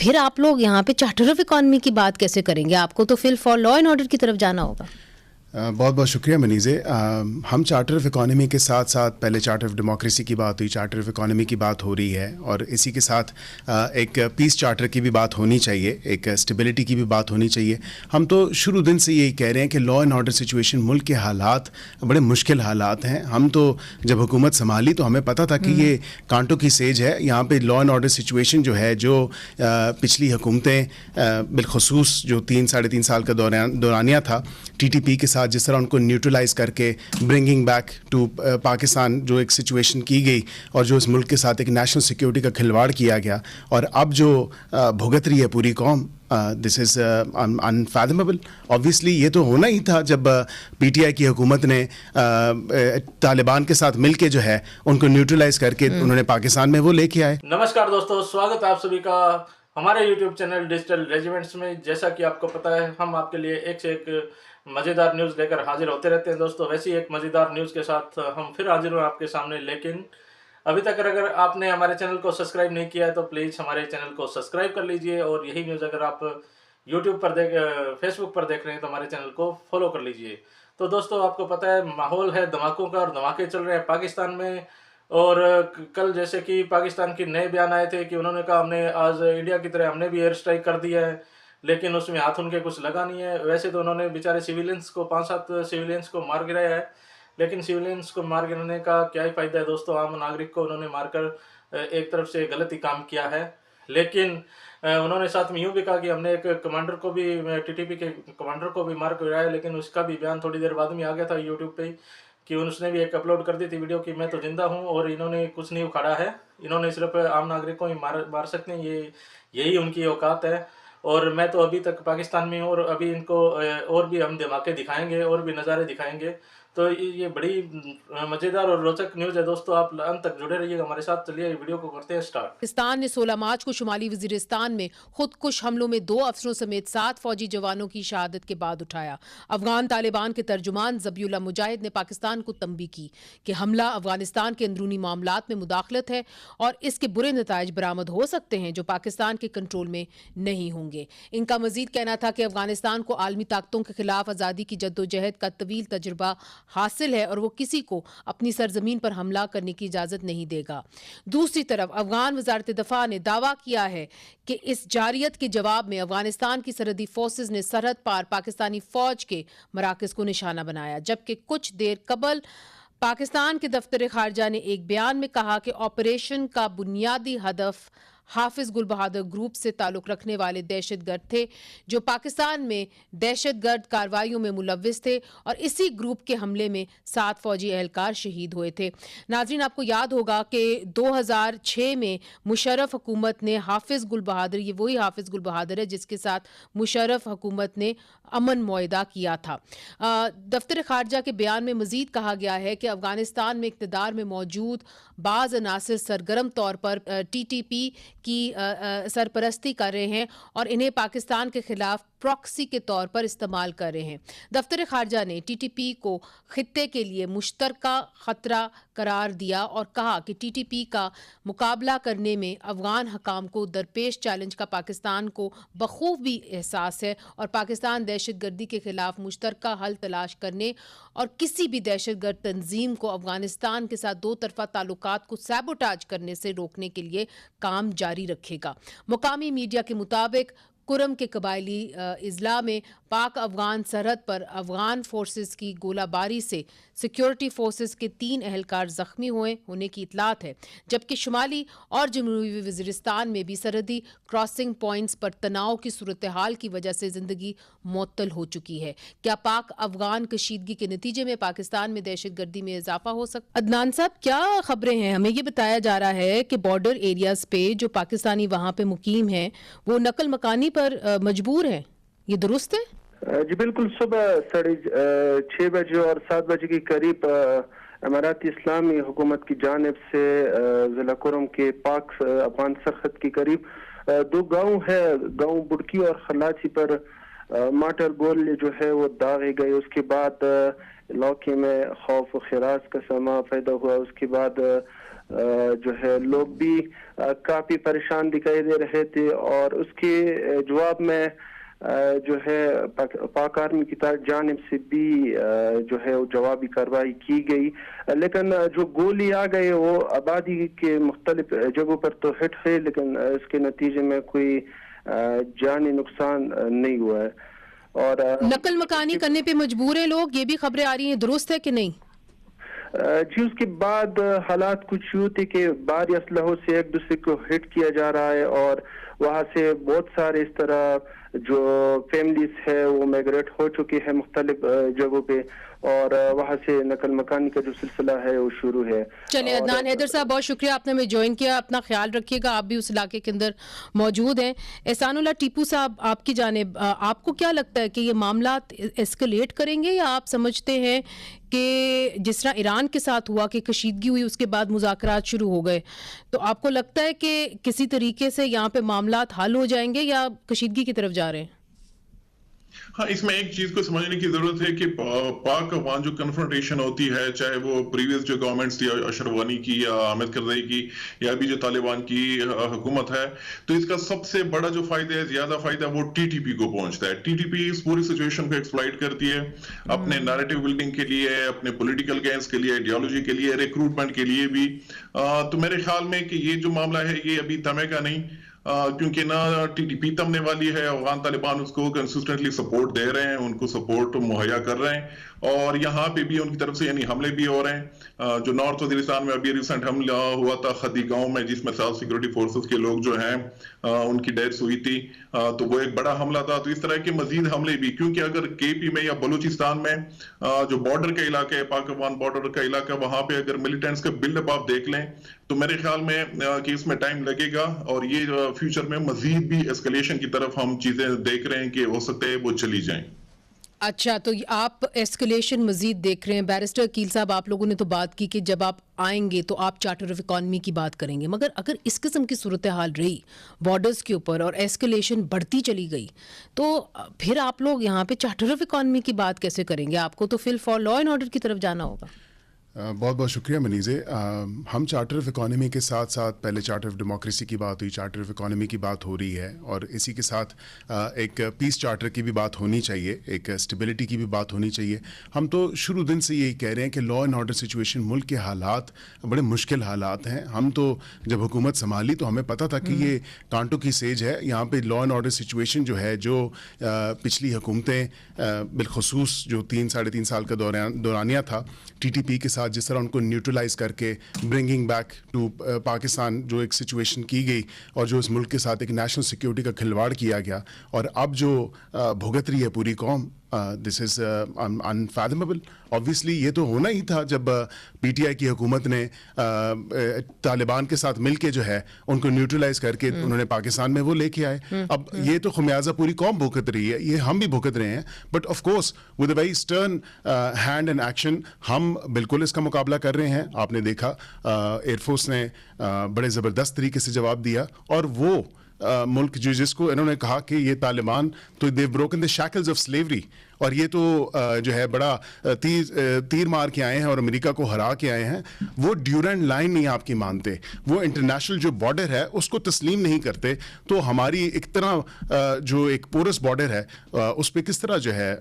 پھر آپ لوگ یہاں پہ چارٹر آف اکانومی کی بات کیسے کریں گے؟ آپ کو تو فل فار لا اینڈ آرڈر کی طرف جانا ہوگا. بہت بہت شکریہ منیزے. ہم چارٹر آف اکانومی کے ساتھ ساتھ پہلے چارٹر آف ڈیموکریسی کی بات ہوئی, چارٹر آف اکانومی کی بات ہو رہی ہے, اور اسی کے ساتھ ایک پیس چارٹر کی بھی بات ہونی چاہیے, ایک اسٹیبلٹی کی بھی بات ہونی چاہیے. ہم تو شروع دن سے یہی کہہ رہے ہیں کہ لا اینڈ آرڈر سچویشن, ملک کے حالات بڑے مشکل حالات ہیں. ہم تو جب حکومت سنبھالی تو ہمیں پتہ تھا کہ یہ کانٹوں کی سیج ہے. یہاں پہ لا اینڈ آرڈر سچویشن جو ہے, جو پچھلی حکومتیں بالخصوص جو 3-3.5 سال کا دورانیہ تھا ٹی ٹی پی کے ساتھ, جس طرح ان کو نیوٹرلائز کر کے برنگنگ بیک ٹو پاکستان جو ایک سچویشن کی گئی, اور جو اس ملک کے ساتھ ایک نیشنل سیکیورٹی کا کھلواڑ کیا گیا, اور اب جو بھگت رہی ہے پوری قوم, دس از انفیدمیبل. آبویسلی یہ تو ہونا ہی تھا جب پی ٹی آئی کی حکومت نے طالبان کے ساتھ مل کے جو ہے ان کو نیوٹرلائز کر کے انہوں نے پاکستان میں وہ لے کے آئے. نمسکار دوستو, سواگت ہے آپ سبھی کا ہمارے یوٹیوب چینل ڈیجیٹل ریجیمنٹس میں. جیسا کہ آپ کو پتہ ہے, ہم آپ کے لیے ایک سے ایک مزیدار نیوز لے کر حاضر ہوتے رہتے ہیں دوستو. ویسی ایک مزیدار نیوز کے ساتھ ہم پھر حاضر ہوئے آپ کے سامنے. لیکن ابھی تک اگر آپ نے ہمارے چینل کو سبسکرائب نہیں کیا ہے تو پلیز ہمارے چینل کو سبسکرائب کر لیجئے, اور یہی نیوز اگر آپ یوٹیوب پر فیس بک پر دیکھ رہے ہیں تو ہمارے چینل کو فالو کر لیجئے. تو دوستو آپ کو پتہ ہے ماحول ہے دھماکوں کا, اور دھماکے چل رہے ہیں پاکستان میں. اور کل جیسے کہ پاکستان کے نئے بیان آئے تھے کہ انہوں نے کہا ہم نے آج انڈیا کی طرح ہم نے بھی ایئر اسٹرائک کر دیا ہے, لیکن اس میں ہاتھ ان کے کچھ لگا نہیں ہے. ویسے تو انہوں نے بیچارے سیویلینس کو 5-7 سیویلینس کو مار گرایا ہے, لیکن سیویلینس کو مار گرانے کا کیا ہی فائدہ ہے دوستو. عام ناگرک کو انہوں نے مار کر ایک طرف سے غلط ہی کام کیا ہے. لیکن انہوں نے ساتھ میں یوں بھی کہا کہ ہم نے ایک کمانڈر کو بھی, ٹی ٹی پی کے کمانڈر کو بھی مار گرایا, لیکن اس کا بھی بیان تھوڑی دیر بعد میں آ گیا تھا یوٹیوب پہ کہ اس نے بھی ایک اپلوڈ کر دی تھی ویڈیو کہ میں تو زندہ ہوں اور انہوں نے کچھ نہیں اکھاڑا ہے, انہوں نے صرف عام ناگرک کو ہی مار سکتے ہیں, یہی ان کی اوقات ہے. اور میں تو ابھی تک پاکستان میں ہوں, اور ابھی ان کو اور بھی ہم دھماکے دکھائیں گے, اور بھی نظارے دکھائیں گے. تو یہ بڑی مزیدار اور روچک نیوز ہے دوستو. آپ انت تک جڑے رہیے گا ہمارے ساتھ. چلیے ویڈیو کو کرتے ہیں سٹارٹ. پاکستان نے 16 مارچ کو شمالی وزیرستان میں خودکش حملوں میں 2 افسروں سمیت 7 فوجی جوانوں کی شہادت کے بعد اٹھایا. افغان طالبان کے ترجمان ذبیح اللہ مجاہد نے پاکستان کو تنبیہ کی کہ حملہ افغانستان کے اندرونی معاملات میں مداخلت ہے, اور اس کے برے نتائج برآمد ہو سکتے ہیں جو پاکستان کے کنٹرول میں نہیں ہوں گے. ان کا مزید کہنا تھا کہ افغانستان کو عالمی طاقتوں کے خلاف آزادی کی جدوجہد کا طویل تجربہ حاصل ہے, اور وہ کسی کو اپنی سرزمین پر حملہ کرنے کی اجازت نہیں دے گا. دوسری طرف افغان وزارت دفاع نے دعویٰ کیا ہے کہ اس جارحیت کے جواب میں افغانستان کی سرحدی فورسز نے سرحد پار پاکستانی فوج کے مراکز کو نشانہ بنایا, جبکہ کچھ دیر قبل پاکستان کے دفتر خارجہ نے ایک بیان میں کہا کہ آپریشن کا بنیادی ہدف حافظ گل بہادر گروپ سے تعلق رکھنے والے دہشت گرد تھے جو پاکستان میں دہشت گرد کارروائیوں میں ملوث تھے, اور اسی گروپ کے حملے میں 7 فوجی اہلکار شہید ہوئے تھے. ناظرین, آپ کو یاد ہوگا کہ 2006 میں مشرف حکومت نے حافظ گل بہادر, یہ وہی حافظ گل بہادر ہے جس کے ساتھ مشرف حکومت نے امن معاہدہ کیا تھا. دفتر خارجہ کے بیان میں مزید کہا گیا ہے کہ افغانستان میں اقتدار میں موجود بعض عناصر سرگرم طور پر ٹی ٹی پی کی سرپرستی کر رہے ہیں اور انہیں پاکستان کے خلاف پراکسی کے طور پر استعمال کر رہے ہیں. دفتر خارجہ نے ٹی ٹی پی کو خطے کے لیے مشترکہ خطرہ قرار دیا اور کہا کہ ٹی ٹی پی کا مقابلہ کرنے میں افغان حکام کو درپیش چیلنج کا پاکستان کو بخوبی احساس ہے, اور پاکستان دہشت گردی کے خلاف مشترکہ حل تلاش کرنے اور کسی بھی دہشت گرد تنظیم کو افغانستان کے ساتھ 2 طرفہ تعلقات کو سیبوٹاج کرنے سے روکنے کے لیے کام جاری رکھے گا. مقامی میڈیا کے مطابق کرم کے قبائلی اضلاع میں پاک افغان سرحد پر افغان فورسز کی گولہ باری سے سیکیورٹی فورسز کے 3 اہلکار زخمی ہونے کی اطلاعات ہے, جبکہ شمالی اور جنوبی وزیرستان میں بھی سرحدی کراسنگ پوائنٹس پر تناؤ کی صورتحال کی وجہ سے زندگی معطل ہو چکی ہے. کیا پاک افغان کشیدگی کے نتیجے میں پاکستان میں دہشت گردی میں اضافہ ہو سکتا؟ عدنان صاحب, کیا خبریں ہیں؟ ہمیں یہ بتایا جا رہا ہے کہ بارڈر ایریاز پہ جو پاکستانی وہاں پہ مقیم ہیں وہ نقل مکانی پر مجبور ہیں, یہ درست ہے؟ جی بالکل. صبح 6 بجے اور 7 بجے کے قریب امارات اسلامی حکومت کی جانب سے ضلع کرم کے پاک افغان سرحد کے قریب 2 گاؤں ہے, گاؤں بڑکی اور خلاچی پر مارٹر گول جو ہے وہ داغے گئے. اس کے بعد علاقے میں خوف و خراش کا سما پیدا ہوا. اس کے بعد جو ہے لوگ بھی کافی پریشان دکھائی دے رہے تھے، اور اس کے جواب میں جو ہے پاک آرمی کی جانب سے بھی جو ہے وہ جوابی کارروائی کی گئی، لیکن جو گولی آ گئے وہ آبادی کے مختلف جگہوں پر تو ہٹ ہے، لیکن اس کے نتیجے میں کوئی جانی نقصان نہیں ہوا ہے۔ اور نقل مکانی کرنے پہ مجبور ہیں لوگ، یہ بھی خبریں آ رہی ہیں، درست ہے کہ نہیں؟ جی اس کے بعد حالات کچھ یوں تھے کہ بھاری اسلحوں سے ایک دوسرے کو ہٹ کیا جا رہا ہے، اور وہاں سے بہت سارے اس طرح جو فیملیز ہے وہ میگریٹ ہو چکی ہے مختلف جگہوں پہ، اور وہاں سے نقل مکانی کا جو سلسلہ ہے وہ شروع ہے۔ چلے عدنان حیدر صاحب بہت شکریہ، آپ نے ہمیں جوائن کیا، اپنا خیال رکھیے گا، آپ بھی اس علاقے کے اندر موجود ہیں۔ احسان اللہ ٹیپو صاحب آپ کی جانب، آپ کو کیا لگتا ہے کہ یہ معاملات ایسکلیٹ کریں گے، یا آپ سمجھتے ہیں کہ جس طرح ایران کے ساتھ ہوا کہ کشیدگی ہوئی اس کے بعد مذاکرات شروع ہو گئے، تو آپ کو لگتا ہے کہ کسی طریقے سے یہاں پہ معاملات حل ہو جائیں گے یا کشیدگی کی طرف جا رہے ہیں؟ ہاں، اس میں ایک چیز کو سمجھنے کی ضرورت ہے کہ پاک افغان جو کنفرنٹیشن ہوتی ہے، چاہے وہ پریویس جو گورنمنٹس تھی اشرف غنی کی یا حامد کرزئی کی یا ابھی جو طالبان کی حکومت ہے، تو اس کا سب سے بڑا جو فائدہ ہے، زیادہ فائدہ وہ ٹی ٹی پی کو پہنچتا ہے۔ ٹی ٹی پی اس پوری سچویشن کو ایکسپلائٹ کرتی ہے اپنے نیریٹو بلڈنگ کے لیے، اپنے پولیٹیکل گینز کے لیے، آئیڈیالوجی کے لیے، ریکروٹمنٹ کے لیے بھی۔ تو میرے خیال میں کہ یہ جو معاملہ ہے یہ ابھی تھمے گا نہیں، کیونکہ نہ ٹی ٹی پی تمنے والی ہے، افغان طالبان اس کو کنسسٹنٹلی سپورٹ دے رہے ہیں، ان کو سپورٹ مہیا کر رہے ہیں، اور یہاں پہ بھی ان کی طرف سے یعنی حملے بھی ہو رہے ہیں۔ جو نارتھ وزیرستان میں ابھی ریسنٹ حملہ ہوا تھا خدی گاؤں میں، جس میں سیلف سیکورٹی فورسز کے لوگ جو ہیں ان کی ڈیتھ ہوئی تھی، تو وہ ایک بڑا حملہ تھا۔ تو اس طرح کے مزید حملے بھی، کیونکہ اگر کے پی میں یا بلوچستان میں جو بارڈر کا علاقہ ہے، پاک افغان بارڈر کا علاقہ، وہاں پہ اگر ملیٹنٹس کا بلڈ اپ آپ دیکھ لیں تو میرے خیال میں کہ اس میں ٹائم لگے گا، اور یہ فیوچر میں مزید بھی ایسکلیشن کی طرف ہم چیزیں دیکھ رہے ہیں کہ ہو سکتا ہے وہ چلی جائیں۔ اچھا، تو آپ ایسکلیشن مزید دیکھ رہے ہیں۔ بیرسٹر عقیل صاحب، آپ لوگوں نے تو بات کی کہ جب آپ آئیں گے تو آپ چارٹر آف اکانومی کی بات کریں گے، مگر اگر اس قسم کی صورتحال رہی بارڈرز کے اوپر اور ایسکلیشن بڑھتی چلی گئی تو پھر آپ لوگ یہاں پہ چارٹر آف اکانومی کی بات کیسے کریں گے؟ آپ کو تو پھر فار لا اینڈ آرڈر کی طرف جانا ہوگا۔ بہت بہت شکریہ منیزے۔ ہم چارٹر آف اکانومی کے ساتھ ساتھ پہلے چارٹر آف ڈیموکریسی کی بات ہوئی، چارٹر آف اکانومی کی بات ہو رہی ہے، اور اسی کے ساتھ ایک پیس چارٹر کی بھی بات ہونی چاہیے، ایک اسٹیبلٹی کی بھی بات ہونی چاہیے۔ ہم تو شروع دن سے یہی کہہ رہے ہیں کہ لا اینڈ آرڈر سچویشن، ملک کے حالات بڑے مشکل حالات ہیں۔ ہم تو جب حکومت سنبھالی تو ہمیں پتہ تھا کہ یہ کانٹوں کی سیج ہے، یہاں پہ لا اینڈ آرڈر سچویشن جو ہے، جو پچھلی حکومتیں بالخصوص جو 3-3.5 سال کا دورانیہ تھا ٹی ٹی پی کے ساتھ، جس طرح ان کو نیوٹرلائز کر کے برنگنگ بیک ٹو پاکستان جو ایک سچویشن کی گئی، اور جو اس ملک کے ساتھ ایک نیشنل سیکیورٹی کا کھلواڑ کیا گیا، اور اب جو بھگت رہی ہے پوری قوم، دس از انفیدمیبل۔ آبویسلی یہ تو ہونا ہی تھا جب پی ٹی آئی کی حکومت نے طالبان کے ساتھ مل کے جو ہے ان کو نیوٹرلائز کر کے انہوں نے پاکستان میں وہ لے کے آئے۔ اب یہ تو خمیازہ پوری قوم بھگت رہی ہے، یہ ہم بھی بھگت رہے ہیں، but of course with a very stern hand and action ہم بالکل اس کا مقابلہ کر رہے ہیں۔ آپ نے دیکھا ایئر فورس نے بڑے زبردست طریقے سے جواب دیا، اور وہ ملک جس کو انہوں نے کہا کہ یہ طالبان تو they've broken the shackles of slavery, اور یہ تو جو ہے بڑا تیر مار کے آئے ہیں اور امریکہ کو ہرا کے آئے ہیں، وہ ڈیورنٹ لائن نہیں آپ کی مانتے، وہ انٹرنیشنل جو بارڈر ہے اس کو تسلیم نہیں کرتے، تو ہماری ایک طرح جو ایک پورس بارڈر ہے اس پہ کس طرح جو ہے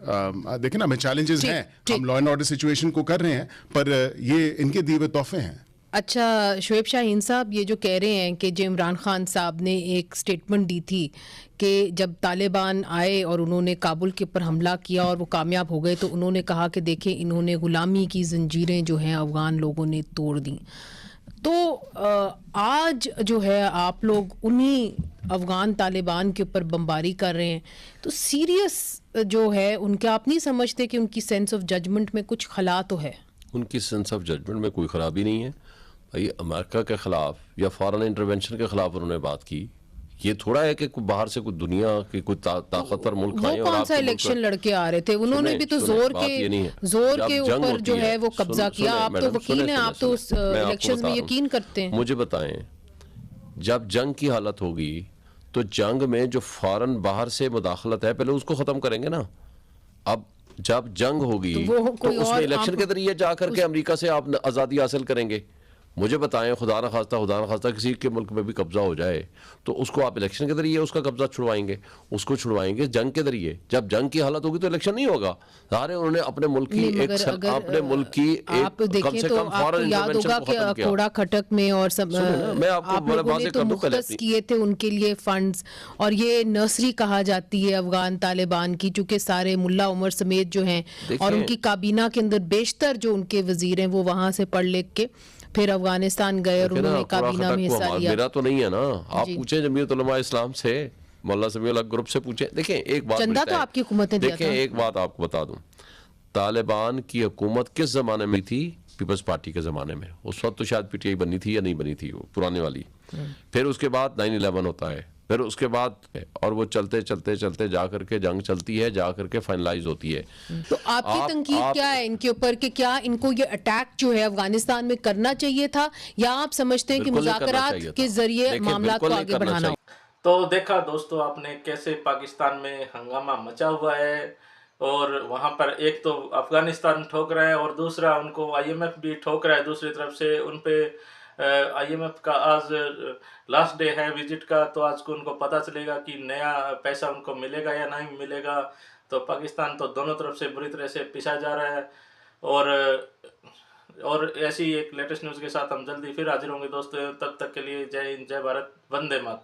دیکھیں نا، ہمیں چیلنجز ہیں، ہم لا اینڈ آرڈر سچویشن کو کر رہے ہیں، پر یہ ان کے دیے ہوئے تحفے ہیں۔ اچھا شعیب شاہین صاحب، یہ جو کہہ رہے ہیں کہ جو عمران خان صاحب نے ایک سٹیٹمنٹ دی تھی کہ جب طالبان آئے اور انہوں نے کابل کے اوپر حملہ کیا اور وہ کامیاب ہو گئے، تو انہوں نے کہا کہ دیکھیں انہوں نے غلامی کی زنجیریں جو ہیں افغان لوگوں نے توڑ دیں، تو آج جو ہے آپ لوگ انہی افغان طالبان کے اوپر بمباری کر رہے ہیں، تو سیریس جو ہے ان کے، آپ نہیں سمجھتے کہ ان کی سینس آف ججمنٹ میں کچھ خلا تو ہے؟ ان کی سینس آف ججمنٹ میں کوئی خرابی نہیں ہے بھائی۔ امریکہ کے خلاف یا فارن انٹرونشن کے خلاف انہوں نے بات کی، یہ تھوڑا ہے کہ باہر سے کوئی دنیا کے کوئی طاقتور ملک آئے، وہ کون سا الیکشن لڑکے آ رہے تھے، انہوں نے بھی تو زور کے اوپر جو ہے وہ قبضہ کیا۔ آپ تو وکیل ہیں، آپ تو الیکشن میں یقین کرتے ہیں، مجھے بتائیں جب جنگ کی حالت ہوگی تو جنگ میں جو فارن باہر سے مداخلت ہے پہلے اس کو ختم کریں گے نا۔ اب جب جنگ ہوگی تو اس میں الیکشن کے ذریعے جا کر کے امریکہ سے آپ آزادی حاصل کریں گے، مجھے بتائیں خدا نہ خواستہ کسی کے ملک میں بھی قبضہ ہو جائے تو اس کو آپ الیکشن کے ذریعے اس کا قبضہ چھڑوائیں گے؟ اس کو چھڑوائیں گے جنگ کے ذریعے. جب جنگ کی حالت ہوگی تو الیکشن نہیں ہوگا. سارے انہوں نے اپنے ملک کی اپنے ملک کی آپ دیکھیں تو آپ کو یاد ہوگا کہ کوڑا کھٹک میں اور سب آپ لوگوں نے تو مختص کیے تھے ان کے لیے فنڈز, اور یہ نرسری کہا جاتی ہے افغان طالبان کی, چونکہ سارے ملا عمر سمیت جو ہیں اور ان کی کابینہ کے اندر بیشتر جو ان کے وزیر ہیں وہ وہاں سے پڑھ لکھ کے پھر افغانستان گئے اور انہوں نے کابینہ میں حصہ لیا. میرا تو نہیں ہے نا, آپ پوچھیں جمعیت علماء اسلام سے, مولانا سمیع الحق گروپ سے پوچھیں. دیکھیں ایک بات, چندہ تو آپ کی حکومت نے دیا تھا. دیکھیں ایک بات آپ کو بتا دوں, طالبان کی حکومت کس زمانے میں تھی؟ پیپلز پارٹی کے زمانے میں. اس وقت تو شاید پی ٹی آئی بنی تھی یا نہیں بنی تھی, وہ پرانے والی. پھر اس کے بعد 9/11 ہوتا ہے, پھر اس کے بعد اور وہ چلتے چلتے چلتے جا کر کے جنگ چلتی ہے, جا کر کے فائنلائز ہوتی ہے. تو آپ کی تنقید کیا ہے ان کے اوپر کہ کیا ان کو یہ اٹیک جو ہے افغانستان میں کرنا چاہیے تھا, یا آپ سمجھتے ہیں کہ مذاکرات کے ذریعے معاملات کو آگے بڑھانا ہو؟ تو دیکھا دوستو آپ نے کیسے پاکستان میں ہنگامہ مچا ہوا ہے, اور وہاں پر ایک تو افغانستان ٹھوک رہا ہے اور دوسرا ان کو آئی ایم ایف بھی ٹھوک رہا ہے دوسری طرف سے. ان پہ آئی ایم ایف کا آج لاسٹ ڈے ہے وزٹ کا, تو آج کو ان کو پتہ چلے گا کہ نیا پیسہ ان کو ملے گا یا نہیں ملے گا. تو پاکستان تو دونوں طرف سے بری طرح سے پسا جا رہا ہے. اور ایسی ایک لیٹسٹ نیوز کے ساتھ ہم جلدی پھر حاضر ہوں گے دوستو. تب تک کے لیے جے ہند, جے بھارت, وندے ماترم.